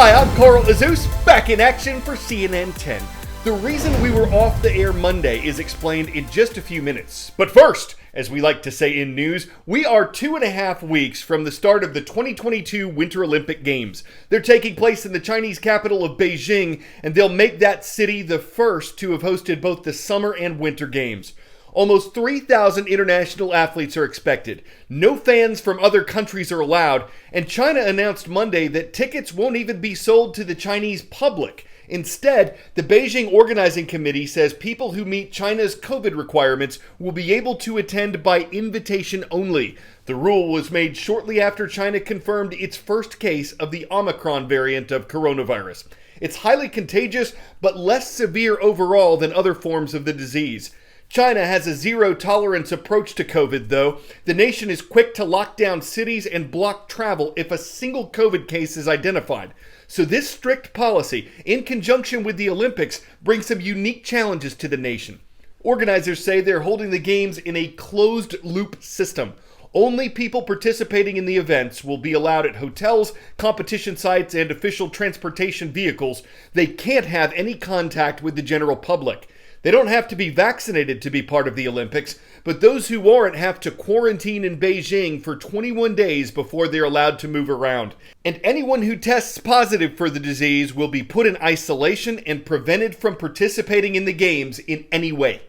Hi, I'm Carl Azus, back in action for CNN 10. The reason we were off the air Monday is explained in just a few minutes. But first, as we like to say in news, we are 2.5 weeks from the start of the 2022 Winter Olympic Games. They're taking place in the Chinese capital of Beijing, and they'll make that city the first to have hosted both the Summer and Winter Games. Almost 3,000 international athletes are expected. No fans from other countries are allowed, and China announced Monday that tickets won't even be sold to the Chinese public. Instead, the Beijing Organizing Committee says people who meet China's COVID requirements will be able to attend by invitation only. The rule was made shortly after China confirmed its first case of the Omicron variant of coronavirus. It's highly contagious, but less severe overall than other forms of the disease. China has a zero-tolerance approach to COVID, though. The nation is quick to lock down cities and block travel if a single COVID case is identified. So this strict policy, in conjunction with the Olympics, brings some unique challenges to the nation. Organizers say they're holding the games in a closed-loop system. Only people participating in the events will be allowed at hotels, competition sites, and official transportation vehicles. They can't have any contact with the general public. They don't have to be vaccinated to be part of the Olympics, but those who aren't have to quarantine in Beijing for 21 days before they're allowed to move around. And anyone who tests positive for the disease will be put in isolation and prevented from participating in the games in any way.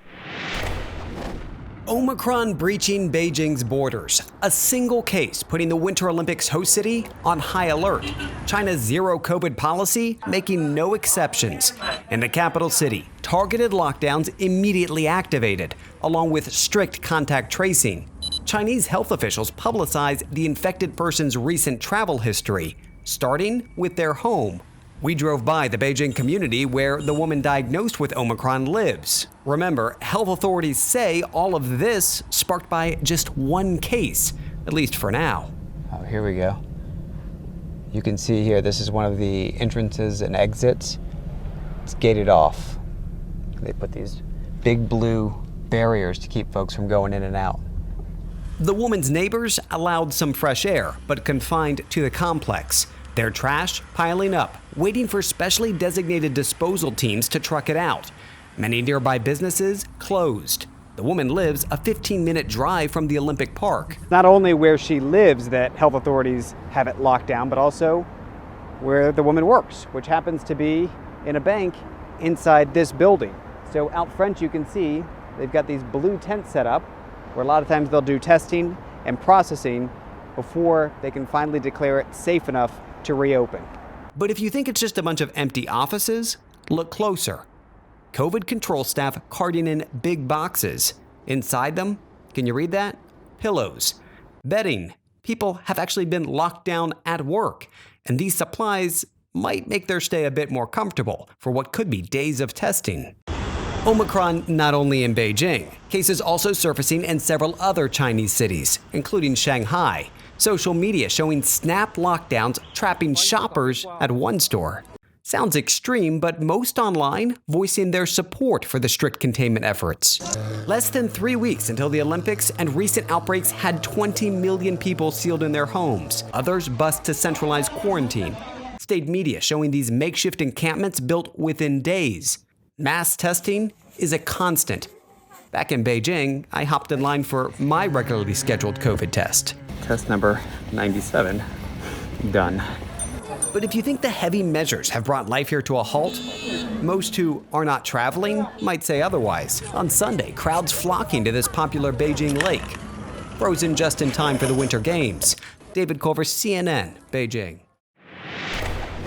Omicron breaching Beijing's borders. A single case putting the Winter Olympics host city on high alert. China's zero COVID policy making no exceptions. In the capital city, targeted lockdowns immediately activated, along with strict contact tracing. Chinese health officials publicized the infected person's recent travel history, starting with their home. We drove by the Beijing community where the woman diagnosed with Omicron lives. Remember, health authorities say all of this sparked by just one case, at least for now. Oh, here we go. You can see here, this is one of the entrances and exits. It's gated off. They put these big blue barriers to keep folks from going in and out. The woman's neighbors allowed some fresh air, but confined to the complex. Their trash piling up, waiting for specially designated disposal teams to truck it out. Many nearby businesses closed. The woman lives a 15-minute drive from the Olympic Park. Not only where she lives that health authorities have it locked down, but also where the woman works, which happens to be in a bank inside this building. So out front you can see they've got these blue tents set up where a lot of times they'll do testing and processing before they can finally declare it safe enough to reopen. But if you think it's just a bunch of empty offices, look closer. COVID control staff carting in big boxes. Inside them, can you read that? Pillows, bedding. People have actually been locked down at work, and these supplies might make their stay a bit more comfortable for what could be days of testing. Omicron not only in Beijing, cases also surfacing in several other Chinese cities, including Shanghai. Social media showing snap lockdowns trapping shoppers at one store. Sounds extreme, but most online voicing their support for the strict containment efforts. Less than 3 weeks until the Olympics, and recent outbreaks had 20 million people sealed in their homes. Others bussed to centralized quarantine. State media showing these makeshift encampments built within days. Mass testing is a constant. Back in Beijing, I hopped in line for my regularly scheduled COVID test. Test number 97, done. But if you think the heavy measures have brought life here to a halt, most who are not traveling might say otherwise. On Sunday, crowds flocking to this popular Beijing lake. Frozen just in time for the Winter Games. David Culver, CNN, Beijing.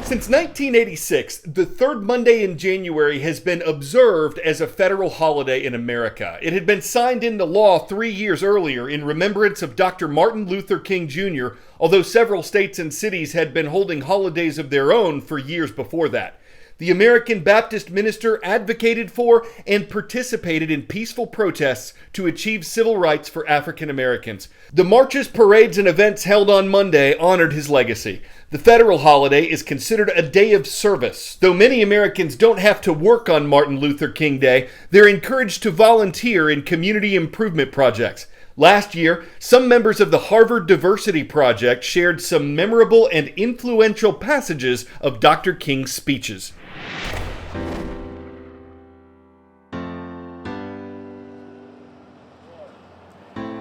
Since 1986, the third Monday in January has been observed as a federal holiday in America. It had been signed into law 3 years earlier in remembrance of Dr. Martin Luther King Jr., although several states and cities had been holding holidays of their own for years before that. The American Baptist minister advocated for and participated in peaceful protests to achieve civil rights for African Americans. The marches, parades, and events held on Monday honored his legacy. The federal holiday is considered a day of service. Though many Americans don't have to work on Martin Luther King Day, they're encouraged to volunteer in community improvement projects. Last year, some members of the Harvard Diversity Project shared some memorable and influential passages of Dr. King's speeches.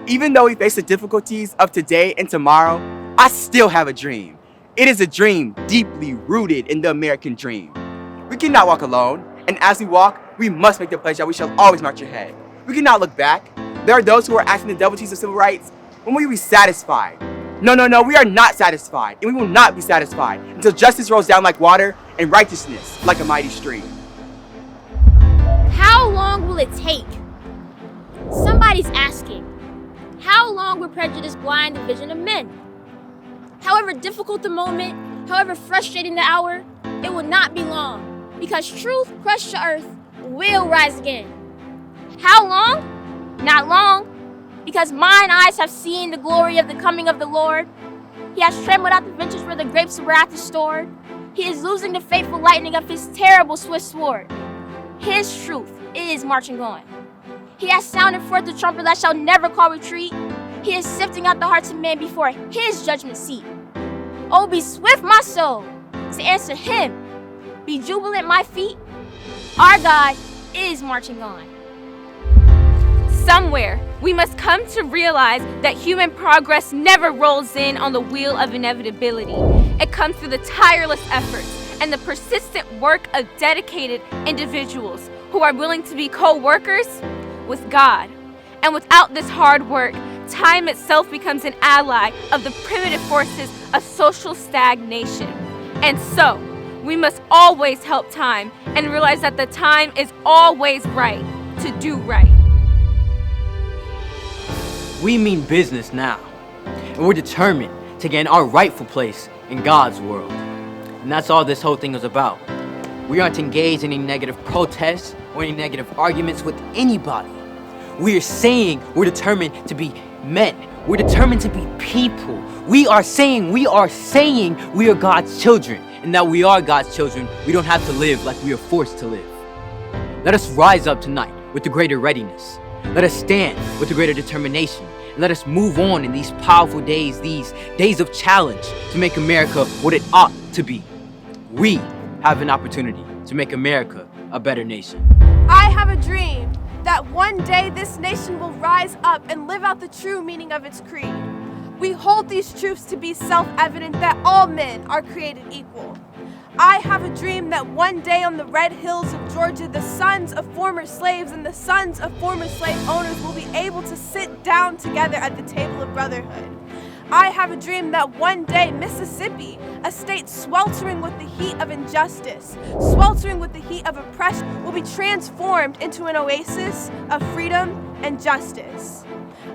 Even though we face the difficulties of today and tomorrow, I still have a dream. It is a dream deeply rooted in the American dream. We cannot walk alone, and as we walk, we must make the pledge that we shall always march ahead. We cannot look back. There are those who are asking the devil teach of civil rights. When will we be satisfied? No, we are not satisfied, and we will not be satisfied until justice rolls down like water and righteousness like a mighty stream. How long will it take? Somebody's asking. How long will prejudice blind the vision of men? However difficult the moment, however frustrating the hour, it will not be long, because truth crushed to earth will rise again. How long? Not long, because mine eyes have seen the glory of the coming of the Lord. He has trampled out the vintage where the grapes of wrath is stored. He is losing the fateful lightning of his terrible swift sword. His truth is marching on. He has sounded forth the trumpet that shall never call retreat. He is sifting out the hearts of men before his judgment seat. Oh, be swift, my soul, to answer him. Be jubilant, my feet. Our God is marching on. Somewhere, we must come to realize that human progress never rolls in on the wheel of inevitability. It comes through the tireless efforts and the persistent work of dedicated individuals who are willing to be co-workers with God. And without this hard work, time itself becomes an ally of the primitive forces of social stagnation. And so, we must always help time and realize that the time is always right to do right. We mean business now, and we're determined to gain our rightful place in God's world. And that's all this whole thing is about. We aren't engaged in any negative protests or any negative arguments with anybody. We are saying we're determined to be men. We're determined to be people. We are saying we are God's children. And that we are God's children, we don't have to live like we are forced to live. Let us rise up tonight with the greater readiness. Let us stand with the greater determination. And let us move on in these powerful days, these days of challenge, to make America what it ought to be. We have an opportunity to make America a better nation. I have a dream that one day this nation will rise up and live out the true meaning of its creed. We hold these truths to be self-evident that all men are created equal. I have a dream that one day on the red hills of Georgia, the sons of former slaves and the sons of former slave owners will be able to sit down together at the table of brotherhood. I have a dream that one day Mississippi, a state sweltering with the heat of injustice, sweltering with the heat of oppression, will be transformed into an oasis of freedom and justice.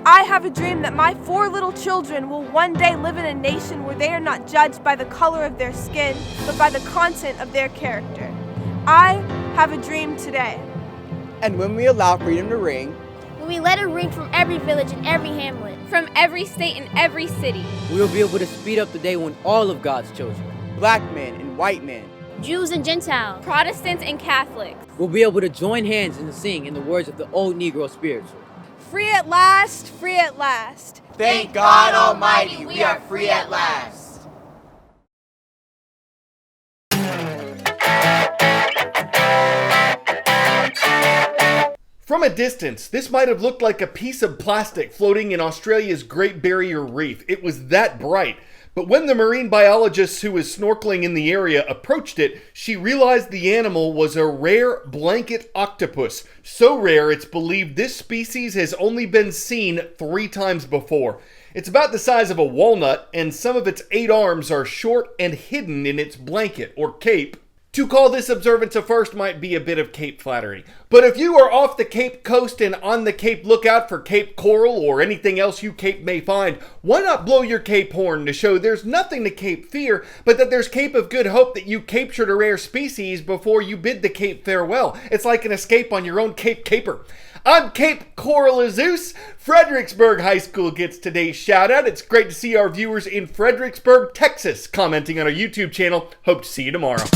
I have a dream that my 4 little children will one day live in a nation where they are not judged by the color of their skin, but by the content of their character. I have a dream today. And when we allow freedom to ring, When we let it ring from every village and every hamlet, From every state and every city, we will be able to speed up the day when all of God's children, black men and white men, Jews and Gentiles, Protestants and Catholics, will be able to join hands and sing in the words of the old Negro spiritual. Free at last, free at last. Thank God Almighty, we are free at last. From a distance, this might have looked like a piece of plastic floating in Australia's Great Barrier Reef. It was that bright. But when the marine biologist who was snorkeling in the area approached it, she realized the animal was a rare blanket octopus. So rare, it's believed this species has only been seen 3 times before. It's about the size of a walnut, and some of its 8 arms are short and hidden in its blanket, or cape. To call this observance a first might be a bit of Cape flattery. But if you are off the Cape Coast and on the Cape lookout for Cape coral or anything else you Cape may find, why not blow your Cape horn to show there's nothing to Cape fear, but that there's Cape of good hope that you captured a rare species before you bid the Cape farewell. It's like an escape on your own Cape caper. I'm Cape Coral Zeus. Fredericksburg High School gets today's shout out. It's great to see our viewers in Fredericksburg, Texas, commenting on our YouTube channel. Hope to see you tomorrow.